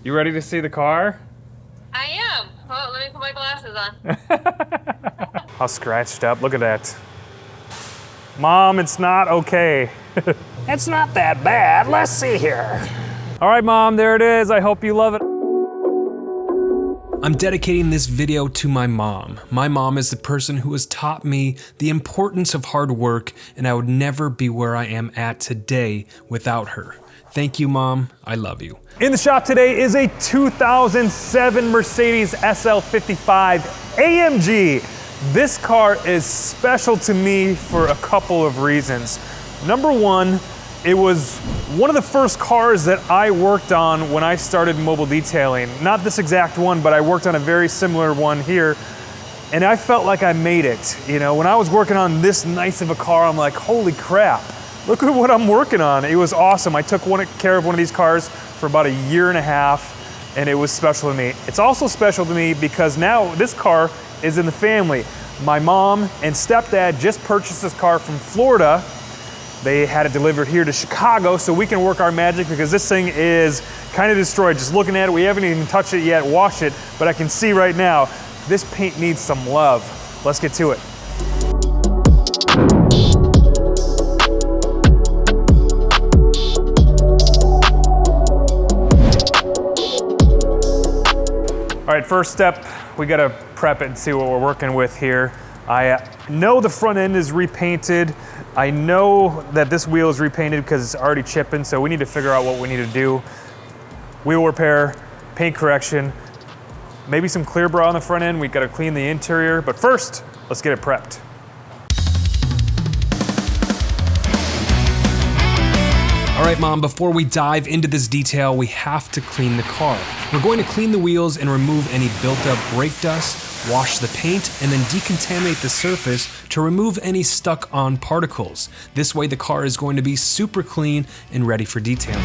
You ready to see the car? I am. Oh, let me put my glasses on. All scratched up, look at that. Mom, it's not okay. It's not that bad, let's see here. All right, Mom, there it is. I hope you love it. I'm dedicating this video to my mom. My mom is the person who has taught me the importance of hard work, and I would never be where I am at today without her. Thank you, Mom. I love you. In the shop today is a 2007 Mercedes SL55 AMG. This car is special to me for a couple of reasons. Number one, it was one of the first cars that I worked on when I started mobile detailing. Not this exact one, but I worked on a very similar one here, and I felt like I made it. You know, when I was working on this nice of a car, I'm like, holy crap, look at what I'm working on. It was awesome. I took care of one of these cars for about a year and a half, and it was special to me. It's also special to me because now this car is in the family. My mom and stepdad just purchased this car from Florida. They had it delivered here to Chicago so we can work our magic, because this thing is kind of destroyed. Just looking at it, we haven't even touched it yet, washed it, but I can see right now, this paint needs some love. Let's get to it. All right, first step, we gotta prep it and see what we're working with here. I know the front end is repainted. I know that this wheel is repainted because it's already chipping, so we need to figure out what we need to do. Wheel repair, paint correction, maybe some clear bra on the front end. We gotta clean the interior, but first, let's get it prepped. All right, Mom, before we dive into this detail, we have to clean the car. We're going to clean the wheels and remove any built-up brake dust, wash the paint, and then decontaminate the surface to remove any stuck-on particles. This way, the car is going to be super clean and ready for detailing.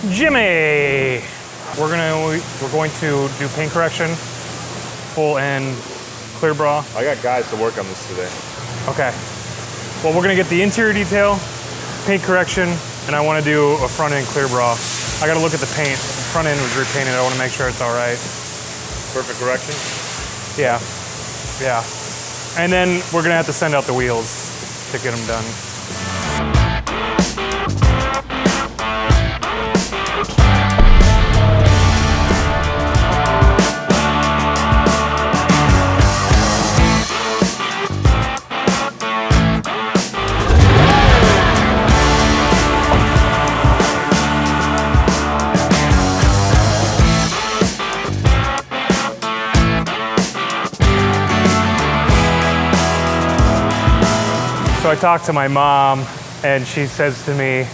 Jimmy! We're going to do paint correction, full end clear bra. I got guys to work on this today. Okay. Well, we're gonna get the interior detail, paint correction, and I wanna do a front end clear bra. I gotta look at the paint. The front end was repainted. I wanna make sure it's all right. Perfect correction? Yeah, yeah. And then we're gonna have to send out the wheels to get them done. So I talked to my mom, and she says to me,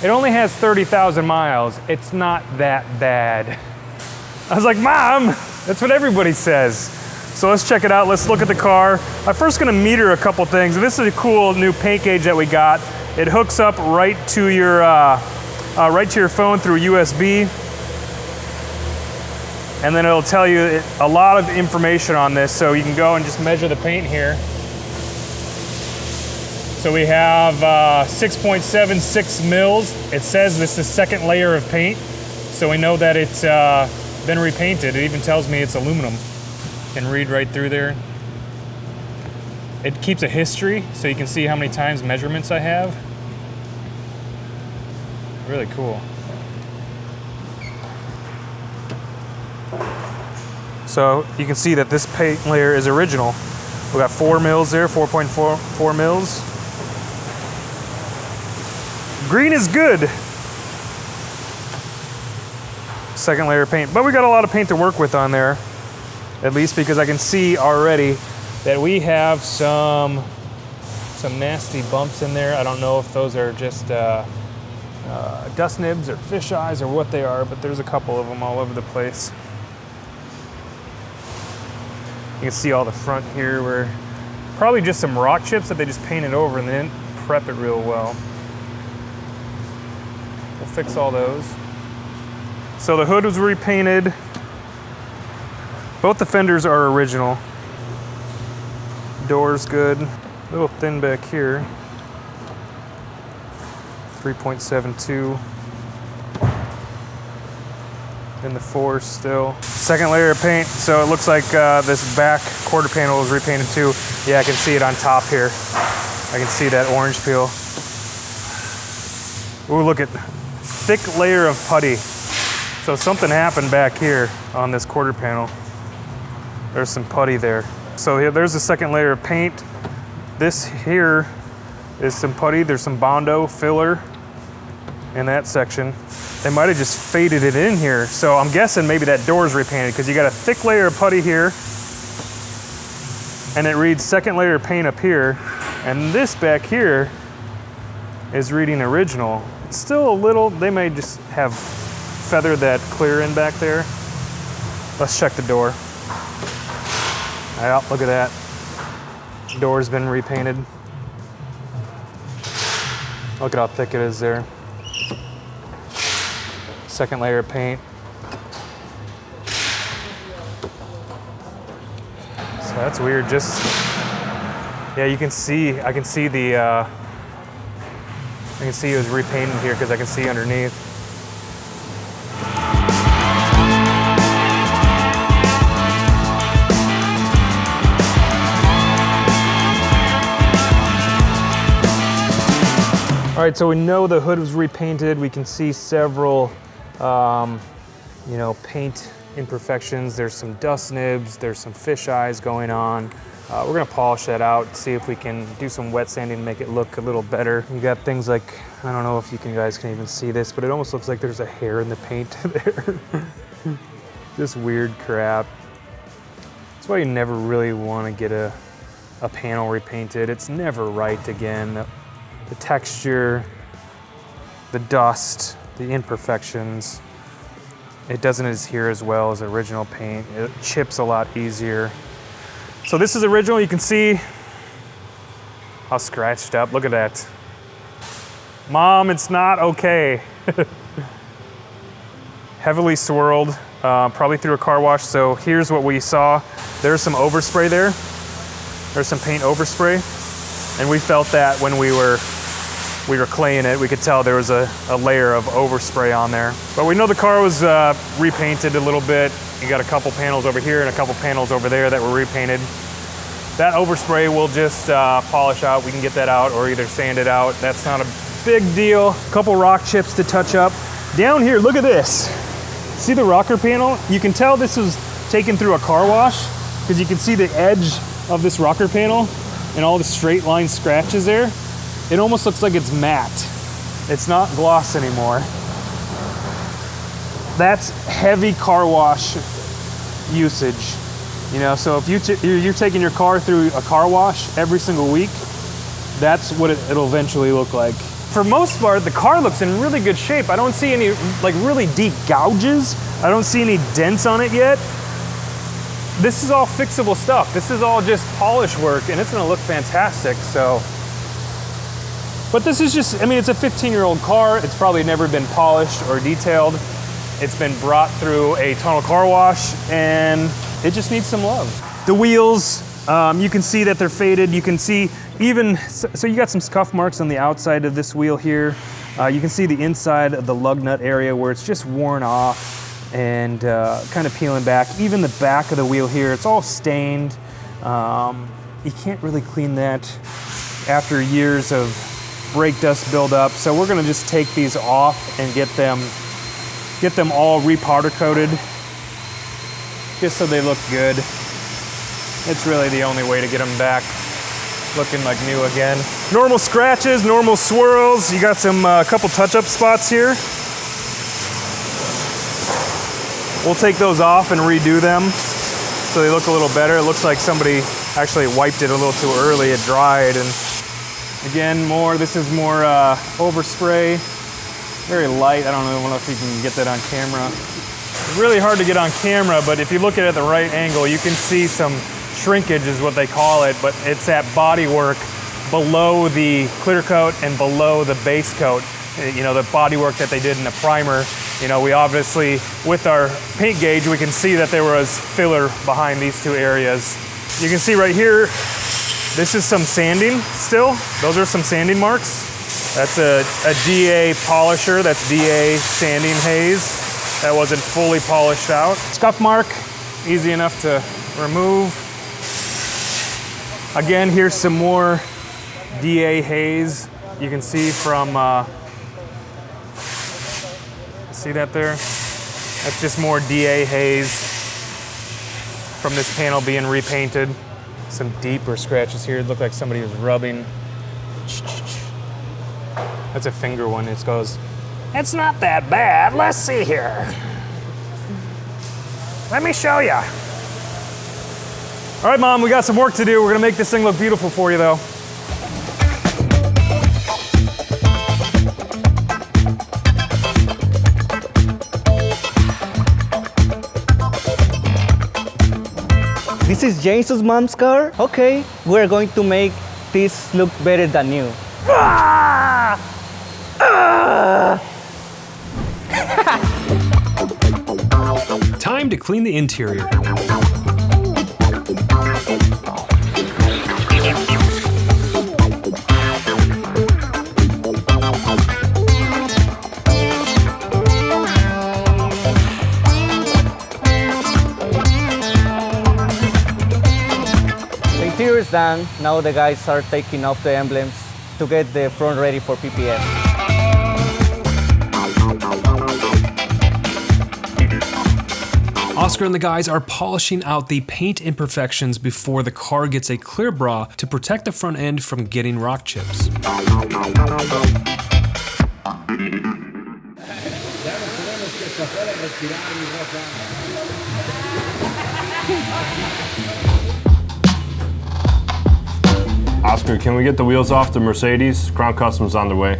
it only has 30,000 miles. It's not that bad. I was like, Mom, that's what everybody says. So let's check it out. Let's look at the car. I'm first gonna meter a couple things. This is a cool new paint gauge that we got. It hooks up right to your phone through USB. And then it'll tell you a lot of information on this. So you can go and just measure the paint here. So we have 6.76 mils. It says this is second layer of paint. So we know that it's been repainted. It even tells me it's aluminum. You can read right through there. It keeps a history, so you can see how many times measurements I have. Really cool. So you can see that this paint layer is original. We got 4 mils there, 4.4 mils. Green is good. Second layer of paint, but we got a lot of paint to work with on there, at least because I can see already that we have some nasty bumps in there. I don't know if those are just dust nibs or fish eyes or what they are, but there's a couple of them all over the place. You can see all the front here where probably just some rock chips that they just painted over and they didn't prep it real well. We'll fix all those. So the hood was repainted. Both the fenders are original. Door's good. A little thin back here. 3.72. In the 4 still. Second layer of paint, so it looks like this back quarter panel is repainted too. Yeah, I can see it on top here. I can see that orange peel. Ooh, look at thick layer of putty. So something happened back here on this quarter panel. There's some putty there. So here, there's the second layer of paint. This here is some putty. There's some Bondo filler in that section. They might have just faded it in here. So I'm guessing maybe that door is repainted because you got a thick layer of putty here and it reads second layer of paint up here. And this back here is reading original. It's still a little, they may just have feathered that clear in back there. Let's check the door. Yeah, look at that. Door's been repainted. Look at how thick it is there. Second layer of paint. So that's weird. Just, yeah, you can see, I can see the, I can see it was repainted here because I can see underneath. All right, so we know the hood was repainted. We can see several, you know, paint imperfections. There's some dust nibs. There's some fish eyes going on. We're gonna polish that out, see if we can do some wet sanding to make it look a little better. You got things like, I don't know if you guys can even see this, but it almost looks like there's a hair in the paint there. Just weird crap. That's why you never really wanna get a panel repainted. It's never right again. The texture, the dust, the imperfections. It doesn't adhere as well as original paint. It chips a lot easier. So this is original. You can see how scratched up. Look at that. Mom, it's not okay. Heavily swirled, probably through a car wash. So here's what we saw. There's some overspray there. There's some paint overspray. And we felt that when we were claying it. We could tell there was a layer of overspray on there. But we know the car was repainted a little bit. You got a couple panels over here and a couple panels over there that were repainted. That overspray we'll just polish out. We can get that out or either sand it out. That's not a big deal. A couple rock chips to touch up. Down here, look at this. See the rocker panel? You can tell this was taken through a car wash because you can see the edge of this rocker panel and all the straight line scratches there. It almost looks like it's matte. It's not gloss anymore. That's heavy car wash usage. You know, so if you're taking your car through a car wash every single week, that's what it'll eventually look like. For most part, the car looks in really good shape. I don't see any like really deep gouges. I don't see any dents on it yet. This is all fixable stuff. This is all just polish work and it's gonna look fantastic, so. But this is just, I mean, it's a 15-year-old car. It's probably never been polished or detailed. It's been brought through a tunnel car wash and it just needs some love. The wheels, you can see that they're faded. You can see even, so you got some scuff marks on the outside of this wheel here. You can see the inside of the lug nut area where it's just worn off and kind of peeling back. Even the back of the wheel here, it's all stained. You can't really clean that after years of brake dust buildup. So we're gonna just take these off and get them all repowder coated just so they look good. It's really the only way to get them back looking like new again. Normal scratches, normal swirls. You got some couple touch-up spots here. We'll take those off and redo them so they look a little better. It looks like somebody actually wiped it a little too early. It dried, and again, this is more overspray. Very light. I don't know if you can get that on camera. It's really hard to get on camera, but if you look at it at the right angle, you can see some shrinkage is what they call it, but it's that body work below the clear coat and below the base coat. You know, the body work that they did in the primer You know, we obviously, with our paint gauge, we can see that there was filler behind these two areas. You can see right here, this is some sanding still. Those are some sanding marks. That's a DA polisher, that's DA sanding haze. That wasn't fully polished out. Scuff mark, easy enough to remove. Again, here's some more DA haze. You can see from, see that there? That's just more DA haze from this panel being repainted. Some deeper scratches here. It looked like somebody was rubbing. That's a finger one. It goes, it's not that bad. Let's see here. Let me show you. All right, Mom, we got some work to do. We're gonna make this thing look beautiful for you, though. This is Jason's mom's car. Okay, we're going to make this look better than you. Ah! Ah! Time to clean the interior. The interior is done. Now the guys are taking off the emblems to get the front ready for PPF. Oscar and the guys are polishing out the paint imperfections before the car gets a clear bra to protect the front end from getting rock chips. Oscar, can we get the wheels off the Mercedes? Crown Customs on their way.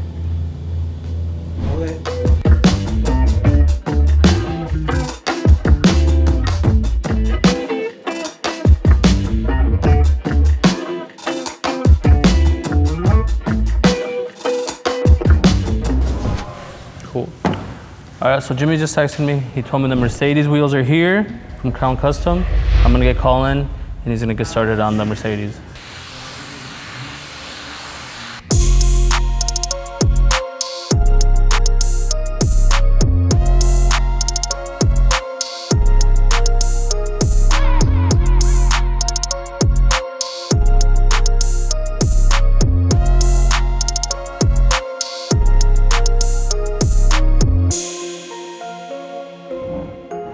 Cool. All right, so Jimmy just texted me. He told me the Mercedes wheels are here from Crown Custom. I'm gonna get Colin, and he's gonna get started on the Mercedes.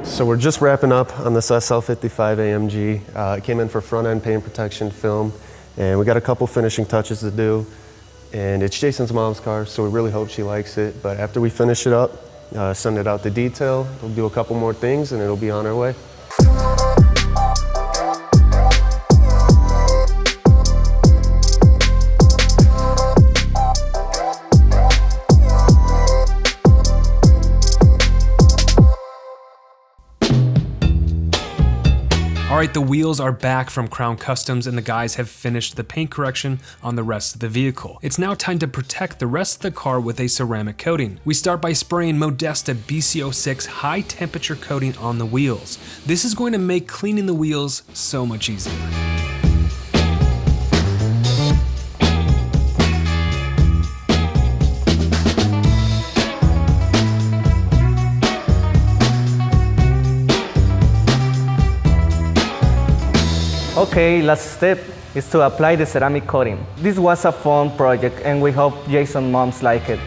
So we're just wrapping up on this SL55 AMG. It came in for front end paint protection film, and we got a couple finishing touches to do. And it's Jason's mom's car, so we really hope she likes it. But after we finish it up, send it out to detail, we'll do a couple more things and it'll be on our way. Alright, the wheels are back from Crown Customs and the guys have finished the paint correction on the rest of the vehicle. It's now time to protect the rest of the car with a ceramic coating. We start by spraying Modesta BC06 high temperature coating on the wheels. This is going to make cleaning the wheels so much easier. Okay, last step is to apply the ceramic coating. This was a fun project and we hope Jason's moms like it.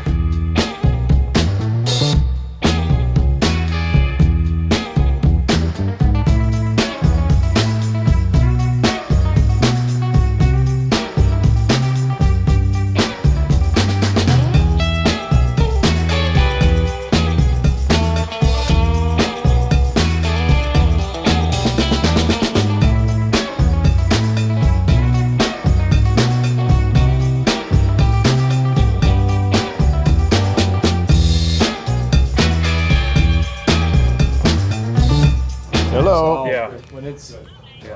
Hello. Yeah.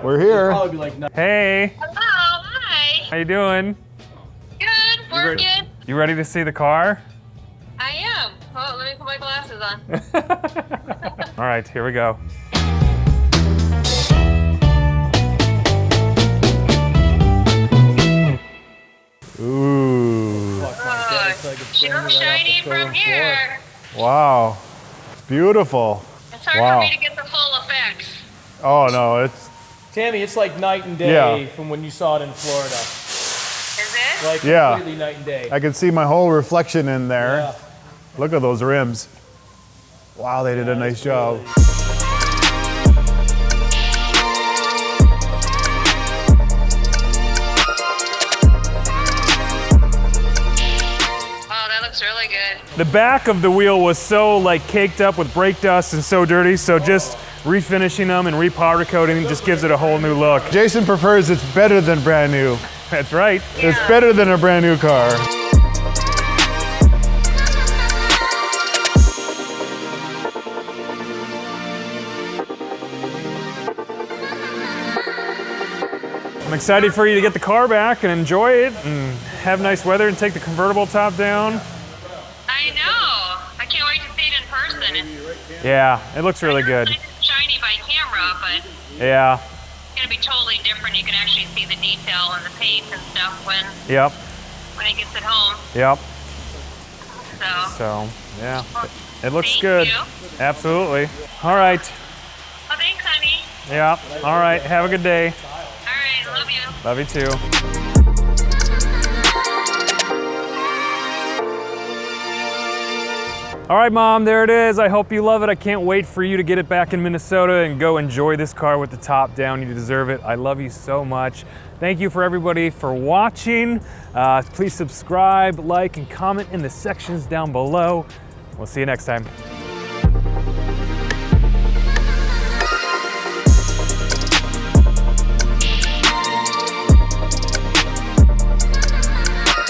We're here. Hey, Hello, hi. how you doing? Good, working. You ready to see the car? I am. Oh, let me put my glasses on. All right, here we go. Ooh. Sure shiny from here. Wow. Beautiful. It's hard Wow. for me to get the full effects. Oh no, it's Tammy, it's like night and day Yeah. from when you saw it in Florida. Is it? Like Yeah. completely night and day. I can see my whole reflection in there. Yeah. Look at those rims. Wow, they did a nice job. Oh, that looks really good. The back of the wheel was so like caked up with brake dust and so dirty, so just refinishing them and repowder coating just gives it a whole new look. Jason prefers it's better than brand new. That's right. It's better than a brand new car. I'm excited for you to get the car back and enjoy it and have nice weather and take the convertible top down. I know. I can't wait to see it in person. Yeah, it looks really good. It's shiny by camera, but Yeah, it's gonna be totally different. You can actually see the detail and the paint and stuff when yep, it gets it home. yep. So, So, yeah, it looks thank good. you. Absolutely. All right. Oh, thanks, honey. Yeah, all right. Have a good day. All right, love you. Love you too. All right, Mom, there it is. I hope you love it. I can't wait for you to get it back in Minnesota and go enjoy this car with the top down. You deserve it. I love you so much. Thank you for everybody for watching. Please subscribe, like, and comment in the sections down below. We'll see you next time.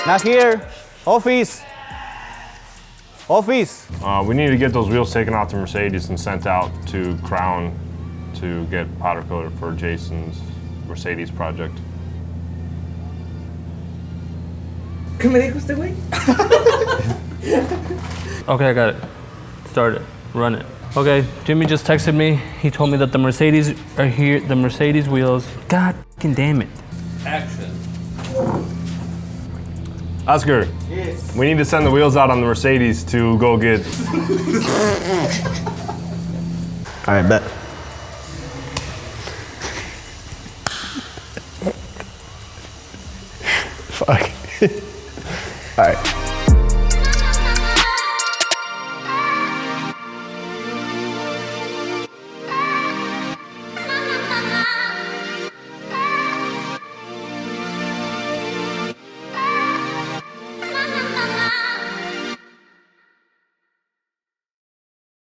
Not here. Office. Office. We need to get those wheels taken off the Mercedes and sent out to Crown to get powder coated for Jason's Mercedes project. Okay, I got it. Start it. Run it. Okay, Jimmy just texted me. He told me that the Mercedes are here, the Mercedes wheels. God fucking damn it. Action. Oscar, yes. We need to send the wheels out on the Mercedes to go get. All right, bet. Fuck. All right.